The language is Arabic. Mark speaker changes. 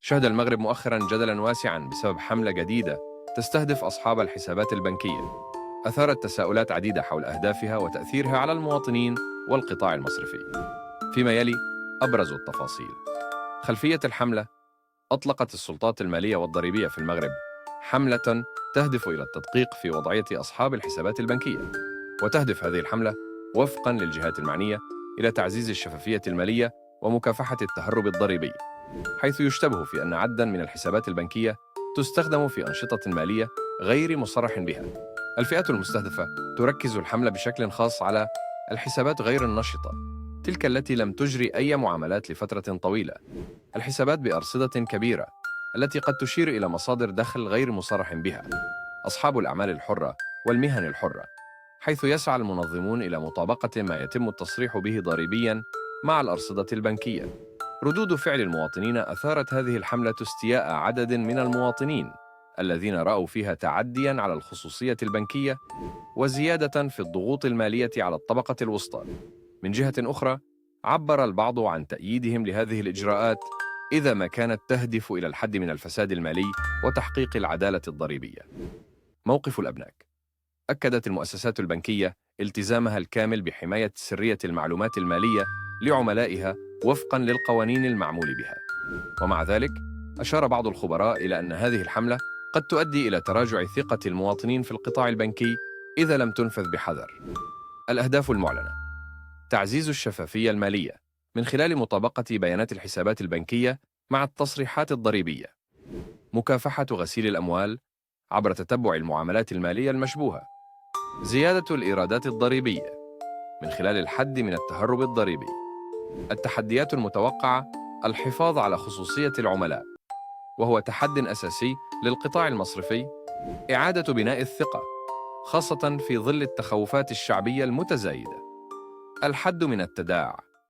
Speaker 1: شهد المغرب مؤخراً جدلاً واسعاً بسبب حملة جديدة تستهدف أصحاب الحسابات البنكية، أثارت تساؤلات عديدة حول أهدافها وتأثيرها على المواطنين والقطاع المصرفي. فيما يلي أبرز التفاصيل. خلفية الحملة: أطلقت السلطات المالية والضريبية في المغرب حملة تهدف إلى التدقيق في وضعية أصحاب الحسابات البنكية، وتهدف هذه الحملة وفقاً للجهات المعنية إلى تعزيز الشفافية المالية ومكافحة التهرب الضريبي، حيث يشتبه في أن عدداً من الحسابات البنكية تستخدم في أنشطة مالية غير مصرح بها. الفئات المستهدفة تركز الحملة بشكل خاص على الحسابات غير النشطة، تلك التي لم تجري أي معاملات لفترة طويلة، الحسابات بأرصدة كبيرة التي قد تشير إلى مصادر دخل غير مصرح بها، أصحاب الأعمال الحرة والمهن الحرة، حيث يسعى المنظمون إلى مطابقة ما يتم التصريح به ضريبياً مع الأرصدة البنكية. ردود فعل المواطنين أثارت هذه الحملة استياء عدد من المواطنين الذين رأوا فيها تعدياً على الخصوصية البنكية وزيادة في الضغوط المالية على الطبقة الوسطى. من جهة أخرى، عبر البعض عن تأييدهم لهذه الإجراءات إذا ما كانت تهدف إلى الحد من الفساد المالي وتحقيق العدالة الضريبية. موقف الأبناك: أكدت المؤسسات البنكية التزامها الكامل بحماية سرية المعلومات المالية لعملائها وفقاً للقوانين المعمول بها، ومع ذلك أشار بعض الخبراء إلى أن هذه الحملة قد تؤدي إلى تراجع ثقة المواطنين في القطاع البنكي إذا لم تنفذ بحذر. الأهداف المعلنة: تعزيز الشفافية المالية من خلال مطابقة بيانات الحسابات البنكية مع التصريحات الضريبية، مكافحة غسيل الأموال عبر تتبع المعاملات المالية المشبوهة، زيادة الإيرادات الضريبية من خلال الحد من التهرب الضريبي. التحديات المتوقعة: الحفاظ على خصوصية العملاء، وهو تحد أساسي للقطاع المصرفي، إعادة بناء الثقة خاصة في ظل التخوفات الشعبية المتزايدة، الحد من التداعي